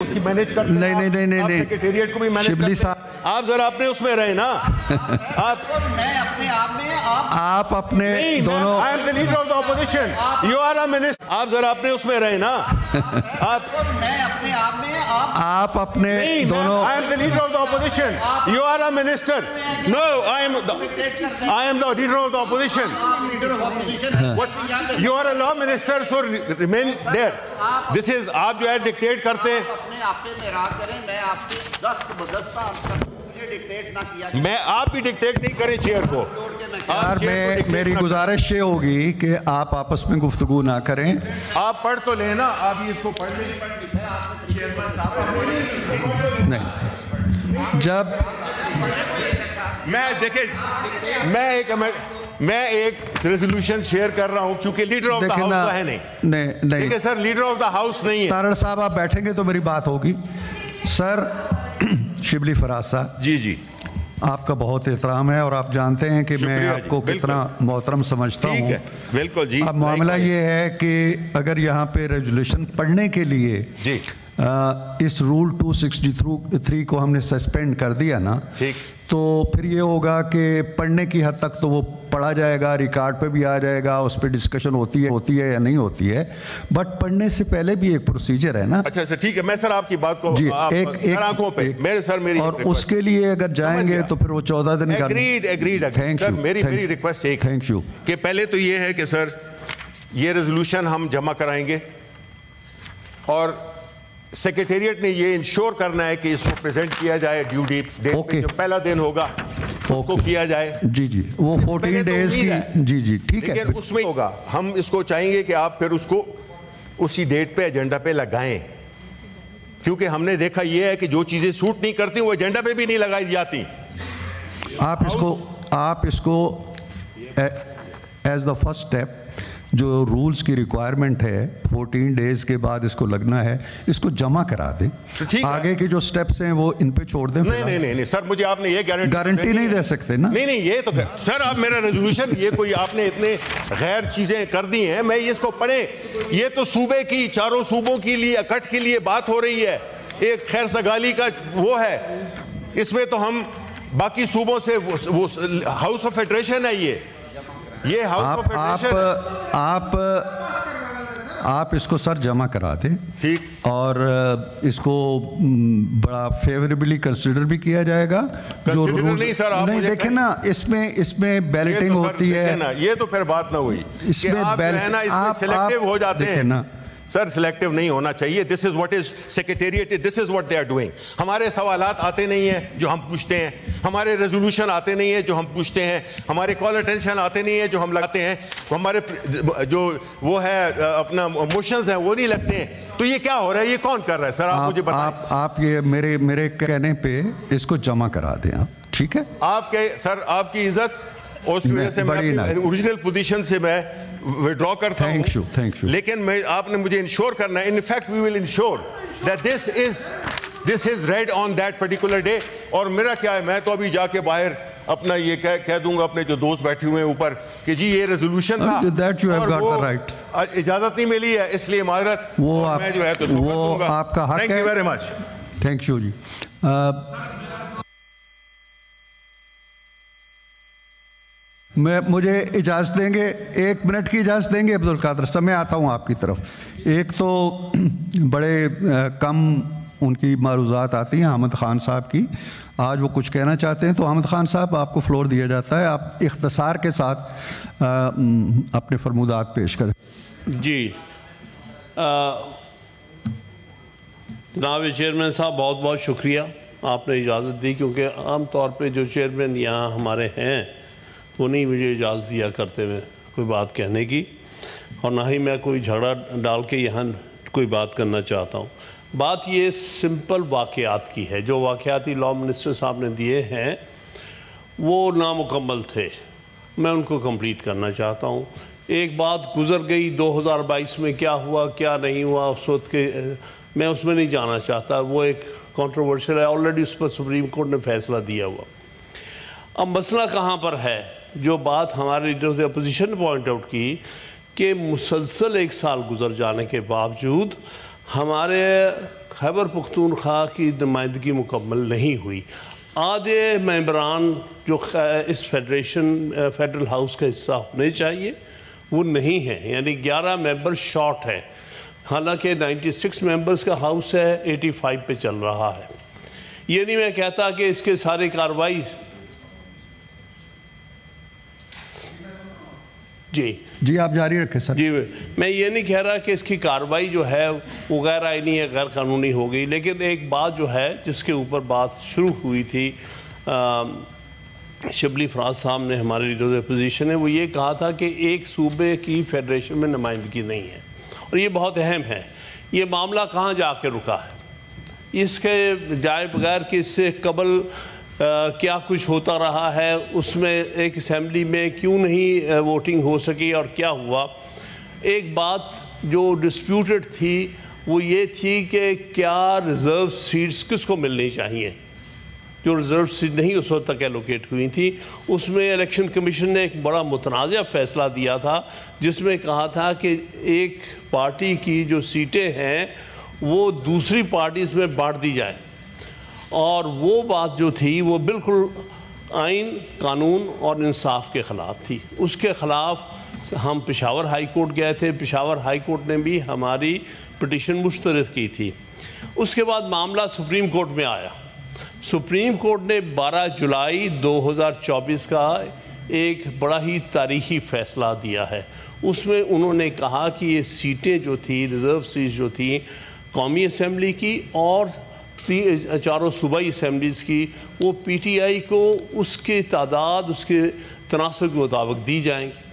उसकी मैनेज करते हैं। नहीं सेक्रेटेरिएट को भी मैनेज शिबली करते साहब, हैं। आप जरा अपने उसमें रहे ना। आप मैं अपने आप में आप अपने दोनों, I am the leader of the opposition, you are a minister. आप जरा अपने उसमें रहे ना। आप मैं अपने आप में आप अपने दोनों, I am the leader of the opposition, you are a minister. No, I am the leader of the opposition. Leader of opposition, you are a law minister, so remain there. This is, आप जो है dictate करते हैं। अपने आप पे मेराज करें। मैं आपसे दस्त मुझे डिक्टेट ना किया। मैं, आप भी डिक्टेट नहीं करें चेयर को। यार मेरी गुजारिश ये होगी कि आप आपस में गुफ्तगू ना करें। आप पढ़ तो लेना, आप ही इसको पढ़ लें। नहीं, जब मैं देखे, मैं एक रेजोल्यूशन शेयर कर रहा हूं क्योंकि लीडर ऑफ द हाउस तो है नहीं। देखिए sir, leader of the house नहीं है। तारड़ साहब आप बैठेंगे तो मेरी बात होगी। सर शिबली फराज साहब, जी आपका बहुत एहतराम है और आप जानते हैं कि मैं आपको कितना मोहतरम समझता हूँ। बिल्कुल जी। अब मामला ये है कि अगर यहाँ पे रेजोल्यूशन पढ़ने के लिए जी इस रूल 263 को हमने सस्पेंड कर दिया ना, ठीक, तो फिर ये होगा कि पढ़ने की हद तक तो वो पढ़ा जाएगा, रिकॉर्ड पे भी आ जाएगा, उस पर डिस्कशन होती है या नहीं होती है, बट पढ़ने से पहले भी एक प्रोसीजर है ना। अच्छा ठीक है, मैं सर आपकी बात को जी, एक आंखों पे मेरे सर, मेरी और उसके लिए अगर जाएंगे तो फिर वो 14 दिन का। एग्रीड सर, मेरी रिक्वेस्ट एक, थैंक यू, कि पहले तो ये है कि सर ये रेजोल्यूशन हम जमा कराएंगे और सेक्रेटेरिएट ने ये इंश्योर करना है कि इसको प्रेजेंट किया जाए ड्यू डेट पे, जो पहला दिन होगा उसको किया जाए। जी वो 14 डेज की, जी ठीक है, लेकिन उसमें होगा, हम इसको चाहेंगे कि आप फिर उसको उसी डेट पे एजेंडा पे लगाएं, क्योंकि हमने देखा ये है कि जो चीजें सूट नहीं करती वो एजेंडा पे भी नहीं लगाई जाती। आप इसको एज द फर्स्ट स्टेप, जो रूल्स की रिक्वायरमेंट है 14 डेज के बाद इसको लगना है, इसको जमा करा दें। तो आगे के जो स्टेप्स हैं वो इन पे छोड़ दें। नहीं सर, मुझे आपने ये गारंटी नहीं दे सकते ना। नहीं ये तो सर, आप मेरा रेजोल्यूशन, ये कोई आपने इतने गैर चीजें कर दी हैं, मैं इसको पढ़े, ये तो सूबे की, चारों सूबों के लिए इकट्ठ के लिए बात हो रही है, एक खैर सगाली का वो है, इसमें तो हम बाकी सूबों से वो हाउस ऑफ फेडरेशन है, ये हाउस ऑफ फेडरेशन। आप इसको सर जमा करा दें, ठीक, और इसको बड़ा फेवरेबली कंसिडर भी किया जाएगा। जो नहीं सर, आप नहीं देखें ना, इसमें बैलेटिंग होती है, ये तो फिर बात ना हुई, इसमें इसमें सिलेक्टिव हो जाते हैं ना सर, सिलेक्टिव नहीं होना चाहिए। This is what is secretariat, this is what they are doing. हमारे सवालात आते नहीं हैं जो हम पूछते हैं, हमारे रेजोल्यूशन आते नहीं है जो हम पूछते हैं, हमारे कॉल अटेंशन आते नहीं है जो हम लगाते हैं, हमारे जो वो है अपना मोशंस हैं वो नहीं लगते हैं। तो ये क्या हो रहा है, ये कौन कर रहा है सर? आप मुझे बताएं। आप ये मेरे कहने पे इसको जमा करा दें आप, ठीक है? आपके सर, आपकी इज्जत, और उसकी वजह से मैं ओरिजिनल पोजीशन से मैं विड्रॉ करता हूं। Thank you. लेकिन आपने मुझे इंश्योर करना है, in fact we will ensure that this is read on that particular day. और मेरा क्या है, मैं तो अभी जाके बाहर अपना ये कह दूंगा अपने जो दोस्त बैठे हुए हैं ऊपर कि जी ये रेजोल्यूशन था, that you have got the right, इजाजत नहीं मिली है, इसलिए माजरत, मैं जो है तो वो आपका हक है। Thank you very much. Thank you जी। मुझे इजाज़त देंगे, 1 मिनट की इजाज़त देंगे अब्दुल कादर साहब? मैं आता हूँ आपकी तरफ। एक तो बड़े कम उनकी मारूज़ात आती हैं अहमद ख़ान साहब की, आज वो कुछ कहना चाहते हैं, तो अहमद ख़ान साहब आपको फ्लोर दिया जाता है, आप इख्तिसार के साथ अपने फरमूदात पेश करें। जी जनाब चेयरमैन साहब, बहुत बहुत शुक्रिया, आपने इजाज़त दी, क्योंकि आम तौर पे जो चेयरमैन यहाँ हमारे हैं वो नहीं मुझे इजाज़त दिया करते हुए कोई बात कहने की, और ना ही मैं कोई झगड़ा डाल के यहाँ कोई बात करना चाहता हूँ। बात ये सिंपल वाक़यात की है, जो वाक़याती लॉ मिनिस्टर साहब ने दिए हैं वो नामुकम्मल थे, मैं उनको कंप्लीट करना चाहता हूँ। एक बात गुज़र गई 2022 में, क्या हुआ क्या नहीं हुआ उस वक्त के, मैं उसमें नहीं जाना चाहता, वो एक कंट्रोवर्शियल है, ऑलरेडी उस पर सुप्रीम कोर्ट ने फैसला दिया हुआ। अब मसला कहाँ पर है? जो बात हमारे लीडर ऑफ द अपोजिशन ने पॉइंट आउट की कि मुसलसल 1 साल गुजर जाने के बावजूद हमारे خیبر پختونخوا کی نمائندگی مکمل نہیں ہوئی. آدھے ممبران جو اس فیڈرل ہاؤس کا حصہ ہونے چاہیے وہ نہیں ہیں، یعنی 11 ممبر شارٹ ہے، حالانکہ 96 ممبرز کا ہاؤس ہے، 85 پہ چل رہا ہے. یہ نہیں میں کہتا کہ اس کے سارے کارروائی جی آپ جاری رکھیں سر. جی میں یہ نہیں کہہ رہا کہ اس کی کارروائی جو ہے وہ غیر آئینی ہے، غیر قانونی ہو گئی، لیکن ایک بات جو ہے جس کے اوپر بات شروع ہوئی تھی، شبلی فراز صاحب نے، ہمارے لیڈر اپوزیشن نے، وہ یہ کہا تھا کہ ایک صوبے کی فیڈریشن میں نمائندگی نہیں ہے، اور یہ بہت اہم ہے. یہ معاملہ کہاں جا کے رکا ہے؟ اس کے جائے بغیر کہ اس سے قبل کیا کچھ ہوتا رہا ہے، اس میں ایک اسمبلی میں کیوں نہیں ووٹنگ ہو سکی اور کیا ہوا. ایک بات جو ڈسپیوٹڈ تھی وہ یہ تھی کہ کیا ریزرو سیٹس کس کو ملنی چاہیے، جو ریزرو سیٹ نہیں اس وقت تک ایلوکیٹ ہوئی تھی. اس میں الیکشن کمیشن نے ایک بڑا متنازع فیصلہ دیا تھا جس میں کہا تھا کہ ایک پارٹی کی جو سیٹیں ہیں وہ دوسری پارٹیز میں بانٹ دی جائے، اور وہ بات جو تھی وہ بالکل آئین، قانون اور انصاف کے خلاف تھی. اس کے خلاف ہم پشاور ہائی کورٹ گئے تھے، پشاور ہائی کورٹ نے بھی ہماری پٹیشن مسترد کی تھی. اس کے بعد معاملہ سپریم کورٹ میں آیا. سپریم کورٹ نے 12 جولائی 2024 کا ایک بڑا ہی تاریخی فیصلہ دیا ہے. اس میں انہوں نے کہا کہ یہ سیٹیں جو تھی، ریزرو سیٹس جو تھیں قومی اسمبلی کی اور 4 صوبائی اسمبلیز کی، وہ پی ٹی آئی کو اس کے تعداد، اس کے تناسب کے مطابق دی جائیں گی.